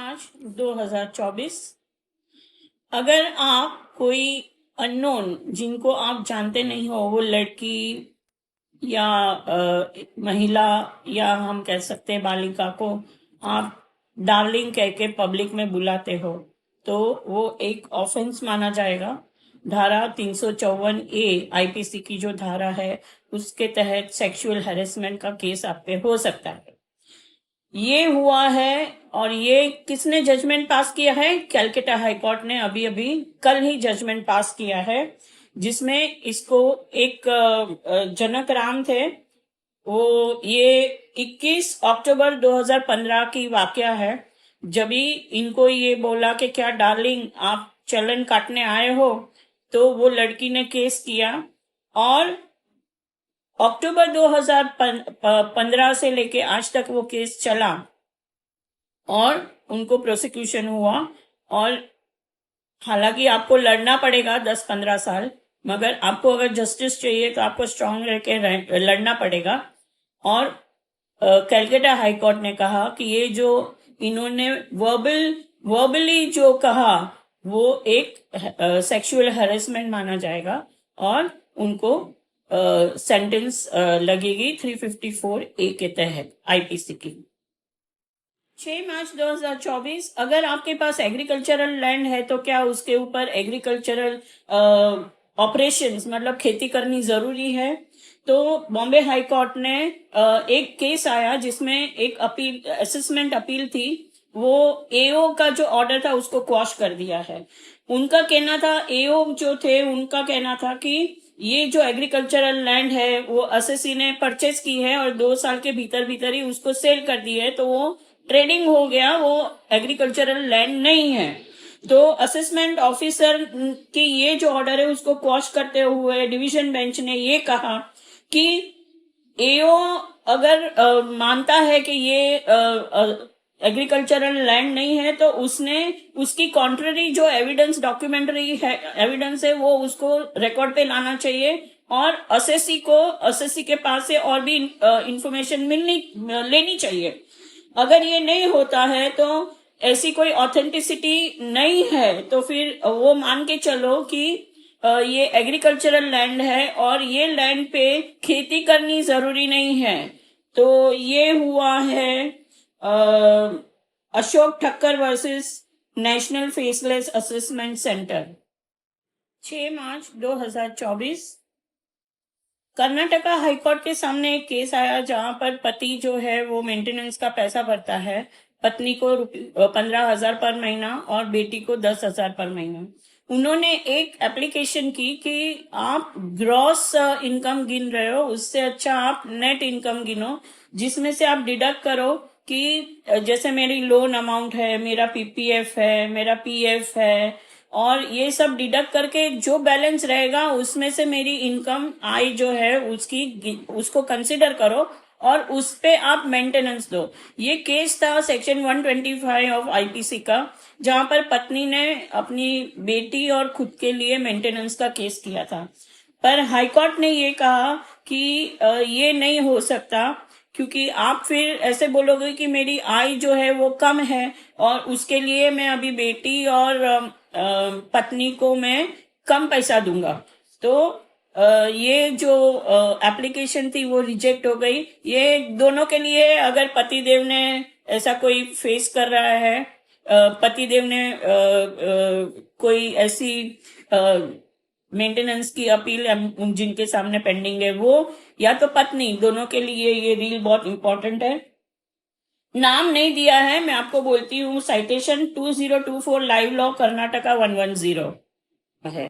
मार्च 2024। अगर आप कोई अननोन जिनको आप जानते नहीं हो, वो लड़की या महिला या हम कह सकते हैं बालिका को आप डार्लिंग कह के पब्लिक में बुलाते हो, तो वो एक ऑफेंस माना जाएगा। धारा 354A आईपीसी की जो धारा है, उसके तहत सेक्सुअल हैरेसमेंट का केस आप पे हो सकता है। ये हुआ है। और ये किसने जजमेंट पास किया है? कैलकाटा हाई कोर्ट ने अभी अभी कल ही जजमेंट पास किया है, जिसमें इसको एक जनक राम थे, वो ये 21 अक्टूबर 2015 की वाकया है। जब ही इनको ये बोला कि क्या डार्लिंग आप चलन काटने आए हो, तो वो लड़की ने केस किया और अक्टूबर 2015 से लेके आज तक वो केस चला और उनको प्रोसिक्यूशन हुआ। और हालांकि आपको लड़ना पड़ेगा 10-15 साल, मगर आपको अगर जस्टिस चाहिए तो आपको स्ट्रांग रह के लड़ना पड़ेगा। और कैलकाटा हाई कोर्ट ने कहा कि ये जो इन्होंने वर्बली जो कहा, वो एक सेक्सुअल हैरेसमेंट माना जाएगा और उनको सेंटेंस लगेगी 354A के तहत आईपीसी की। 6 मार्च 2024। अगर आपके पास एग्रीकल्चरल लैंड है तो क्या उसके ऊपर एग्रीकल्चरल ऑपरेशंस मतलब खेती करनी जरूरी है? तो बॉम्बे हाई कोर्ट ने एक केस आया जिसमें एक अपील, असेसमेंट अपील थी, वो एओ का जो ऑर्डर था उसको क्वॉश कर दिया है। उनका कहना था, एओ जो थे उनका कहना था कि ये जो एग्रीकल्चरल लैंड है वो असेसी ने परचेज की है और 2 साल के भीतर भीतर ही उसको सेल कर दी है, तो वो ट्रेडिंग हो गया, वो एग्रीकल्चरल लैंड नहीं है। तो असेसमेंट ऑफिसर की ये जो ऑर्डर है उसको क्वॉश करते हुए डिवीजन बेंच ने ये कहा कि एओ अगर मानता है कि ये एग्रीकल्चरल लैंड नहीं है, तो उसने उसकी कॉन्ट्ररी जो एविडेंस, डॉक्यूमेंट्री है एविडेंस है, वो उसको रिकॉर्ड पे लाना चाहिए और असेसी के पास से और भी इंफॉर्मेशन लेनी चाहिए। अगर ये नहीं होता है तो ऐसी कोई ऑथेंटिसिटी नहीं है, तो फिर वो मान के चलो कि ये एग्रीकल्चरल लैंड है और ये लैंड पे खेती करनी जरूरी नहीं है। तो ये हुआ है Ashok Thakkar versus national faceless assessment centre. 6 मार्च 2024। कर्नाटका हाईकोर्ट के सामने एक केस आया जहां पर पति जो है वो मेंटेनेंस का पैसा भरता है, पत्नी को 15,000 पर महीना और बेटी को 10,000 पर महीना। उन्होंने एक एप्लीकेशन की कि आप ग्रॉस इनकम गिन रहे हो, उससे अच्छा आप नेट इनकम गिनो, जिसमें से आप डिडक्ट करो कि जैसे मेरी लोन अमाउंट है, मेरा पीपीएफ है, मेरा पीएफ है, और ये सब डिडक्ट करके जो बैलेंस रहेगा उसमें से मेरी इनकम आय जो है उसको कंसिडर करो और उस पे आप मेंटेनेंस दो। ये केस था सेक्शन 125 ऑफ आईपीसी का, जहां पर पत्नी ने अपनी बेटी और खुद के लिए मेंटेनेंस का केस किया था। पर हाईकोर्ट ने ये कहा कि ये नहीं हो सकता, क्योंकि आप फिर ऐसे बोलोगे कि मेरी आय जो है वो कम है और उसके लिए मैं अभी बेटी और पत्नी को मैं कम पैसा दूंगा। तो ये जो एप्लीकेशन थी वो रिजेक्ट हो गई। ये दोनों के लिए, अगर पतिदेव ने ऐसा कोई फेस कर रहा है, पतिदेव ने कोई ऐसी मेंटेनेंस की अपील जिनके सामने पेंडिंग है, वो या तो पत्नी, दोनों के लिए ये रील बहुत इंपॉर्टेंट है। नाम नहीं दिया है, मैं आपको बोलती हूँ, साइटेशन 2024 लाइव लॉ कर्नाटका 110 है।